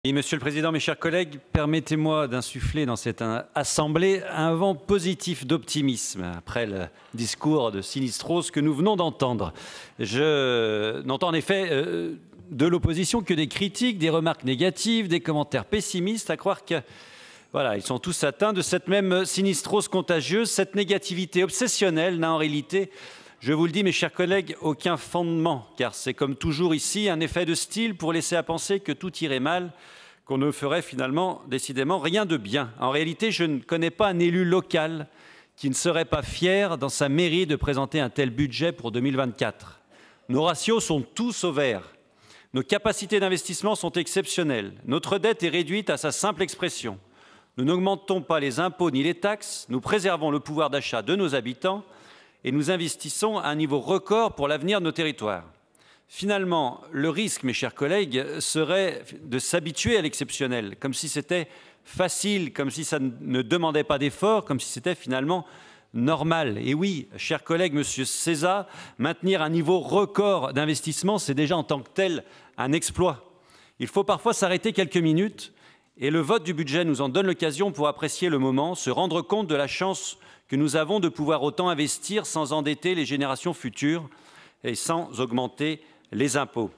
Oui, Monsieur le Président, mes chers collègues, permettez-moi d'insuffler dans cette assemblée un vent positif d'optimisme après le discours de Sinistrose que nous venons d'entendre. Je n'entends en effet de l'opposition que des critiques, des remarques négatives, des commentaires pessimistes, à croire que voilà, ils sont tous atteints de cette même sinistrose contagieuse. Cette négativité obsessionnelle n'a en réalité, je vous le dis mes chers collègues, aucun fondement, car c'est comme toujours ici un effet de style pour laisser à penser que tout irait mal, qu'on ne ferait finalement décidément rien de bien. En réalité, je ne connais pas un élu local qui ne serait pas fier dans sa mairie de présenter un tel budget pour 2024. Nos ratios sont tous au vert. Nos capacités d'investissement sont exceptionnelles. Notre dette est réduite à sa simple expression. Nous n'augmentons pas les impôts ni les taxes, nous préservons le pouvoir d'achat de nos habitants et nous investissons à un niveau record pour l'avenir de nos territoires. Finalement, le risque, mes chers collègues, serait de s'habituer à l'exceptionnel, comme si c'était facile, comme si ça ne demandait pas d'effort, comme si c'était finalement normal. Et oui, chers collègues, Monsieur César, maintenir un niveau record d'investissement, c'est déjà en tant que tel un exploit. Il faut parfois s'arrêter quelques minutes et le vote du budget nous en donne l'occasion pour apprécier le moment, se rendre compte de la chance que nous avons de pouvoir autant investir sans endetter les générations futures et sans augmenter les impôts.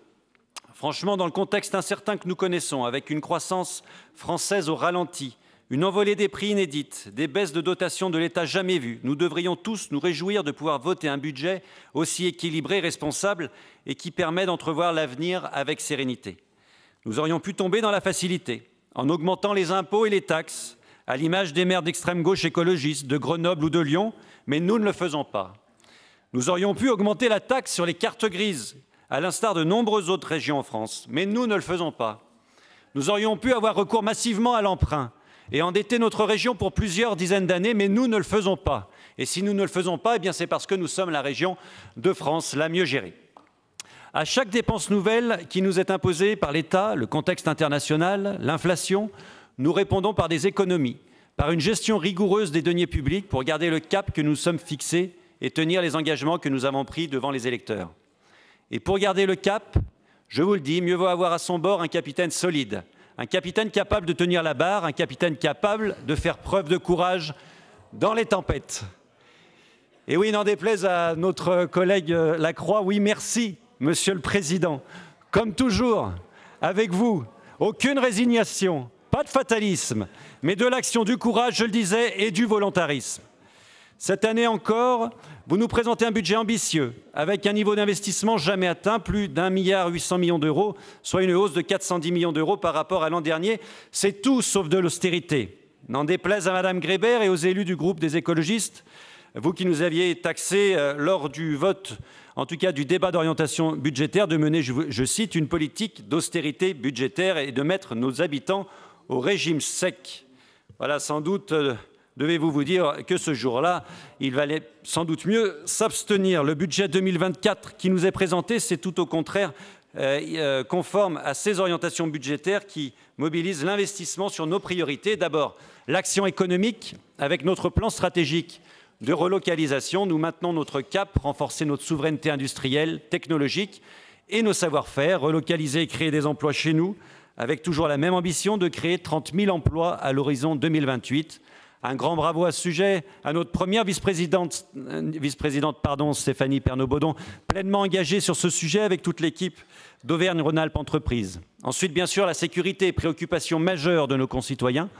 Franchement, dans le contexte incertain que nous connaissons, avec une croissance française au ralenti, une envolée des prix inédite, des baisses de dotation de l'État jamais vues, nous devrions tous nous réjouir de pouvoir voter un budget aussi équilibré et responsable et qui permet d'entrevoir l'avenir avec sérénité. Nous aurions pu tomber dans la facilité en augmentant les impôts et les taxes, à l'image des maires d'extrême gauche écologistes de Grenoble ou de Lyon, mais nous ne le faisons pas. Nous aurions pu augmenter la taxe sur les cartes grises, à l'instar de nombreuses autres régions en France, mais nous ne le faisons pas. Nous aurions pu avoir recours massivement à l'emprunt et endetter notre région pour plusieurs dizaines d'années, mais nous ne le faisons pas. Et si nous ne le faisons pas, eh bien c'est parce que nous sommes la région de France la mieux gérée. À chaque dépense nouvelle qui nous est imposée par l'État, le contexte international, l'inflation, nous répondons par des économies, par une gestion rigoureuse des deniers publics pour garder le cap que nous sommes fixés et tenir les engagements que nous avons pris devant les électeurs. Et pour garder le cap, je vous le dis, mieux vaut avoir à son bord un capitaine solide, un capitaine capable de tenir la barre, un capitaine capable de faire preuve de courage dans les tempêtes. Et oui, n'en déplaise à notre collègue Lacroix, oui, merci, Monsieur le Président. Comme toujours, avec vous, aucune résignation, pas de fatalisme, mais de l'action, du courage, je le disais, et du volontarisme. Cette année encore, vous nous présentez un budget ambitieux, avec un niveau d'investissement jamais atteint, plus d'1,8 milliard d'euros, soit une hausse de 410 millions d'euros par rapport à l'an dernier. C'est tout sauf de l'austérité. N'en déplaise à Madame Grébert et aux élus du groupe des écologistes, vous qui nous aviez taxés lors du vote, en tout cas du débat d'orientation budgétaire, de mener, je cite, une politique d'austérité budgétaire et de mettre nos habitants au régime sec. Voilà, sans doute devez-vous vous dire que ce jour-là, il valait sans doute mieux s'abstenir. Le budget 2024 qui nous est présenté, c'est tout au contraire conforme à ces orientations budgétaires qui mobilisent l'investissement sur nos priorités. D'abord, l'action économique avec notre plan stratégique de relocalisation. Nous maintenons notre cap, renforcer notre souveraineté industrielle, technologique et nos savoir-faire, relocaliser et créer des emplois chez nous, avec toujours la même ambition de créer 30 000 emplois à l'horizon 2028. Un grand bravo à ce sujet à notre première vice-présidente, Stéphanie Pernot-Baudon, pleinement engagée sur ce sujet avec toute l'équipe d'Auvergne-Rhône-Alpes Entreprises. Ensuite, bien sûr, la sécurité et préoccupation majeure de nos concitoyens.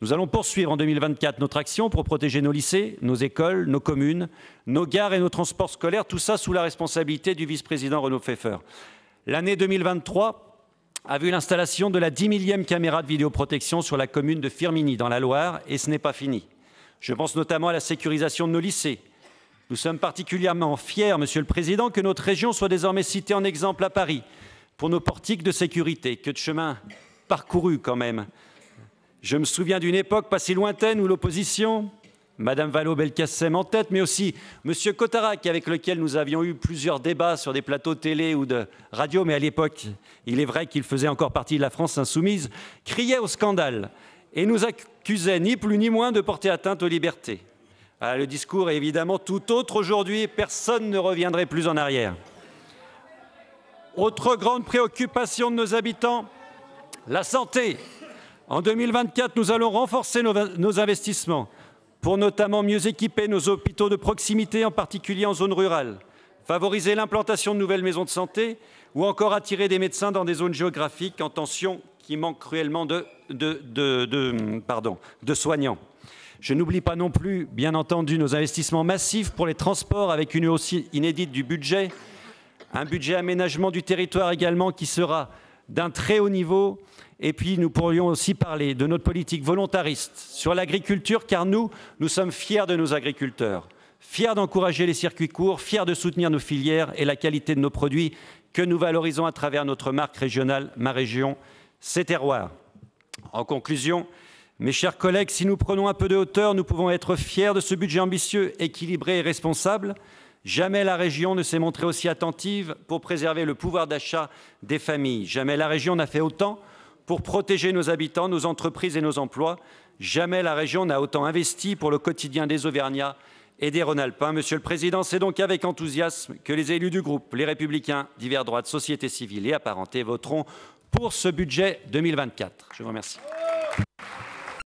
Nous allons poursuivre en 2024 notre action pour protéger nos lycées, nos écoles, nos communes, nos gares et nos transports scolaires, tout ça sous la responsabilité du vice-président Renaud Pfeffer. L'année 2023 a vu l'installation de la 10 millième caméra de vidéoprotection sur la commune de Firminy, dans la Loire, et ce n'est pas fini. Je pense notamment à la sécurisation de nos lycées. Nous sommes particulièrement fiers, Monsieur le Président, que notre région soit désormais citée en exemple à Paris pour nos portiques de sécurité. Que de chemin parcouru quand même. Je me souviens d'une époque pas si lointaine où l'opposition, Madame Vallaud-Belkacem en tête, mais aussi Monsieur Cotarac, avec lequel nous avions eu plusieurs débats sur des plateaux télé ou de radio, mais à l'époque, il est vrai qu'il faisait encore partie de la France insoumise, criait au scandale et nous accusait ni plus ni moins de porter atteinte aux libertés. Ah, le discours est évidemment tout autre aujourd'hui et personne ne reviendrait plus en arrière. Autre grande préoccupation de nos habitants, La santé. En 2024, nous allons renforcer nos investissements pour notamment mieux équiper nos hôpitaux de proximité, en particulier en zone rurale, favoriser l'implantation de nouvelles maisons de santé ou encore attirer des médecins dans des zones géographiques en tension qui manquent cruellement de soignants. Je n'oublie pas non plus, bien entendu, nos investissements massifs pour les transports avec une hausse inédite du budget, un budget aménagement du territoire également qui sera d'un très haut niveau. Et puis nous pourrions aussi parler de notre politique volontariste sur l'agriculture, car nous sommes fiers de nos agriculteurs, fiers d'encourager les circuits courts, fiers de soutenir nos filières et la qualité de nos produits que nous valorisons à travers notre marque régionale, Ma Région, ses terroirs. En conclusion, mes chers collègues, si nous prenons un peu de hauteur, nous pouvons être fiers de ce budget ambitieux, équilibré et responsable. Jamais la région ne s'est montrée aussi attentive pour préserver le pouvoir d'achat des familles. Jamais la région n'a fait autant pour protéger nos habitants, nos entreprises et nos emplois. Jamais la région n'a autant investi pour le quotidien des Auvergnats et des Rhône-Alpins. Monsieur le Président, c'est donc avec enthousiasme que les élus du groupe Les Républicains, divers droites, société civile et apparentée voteront pour ce budget 2024. Je vous remercie.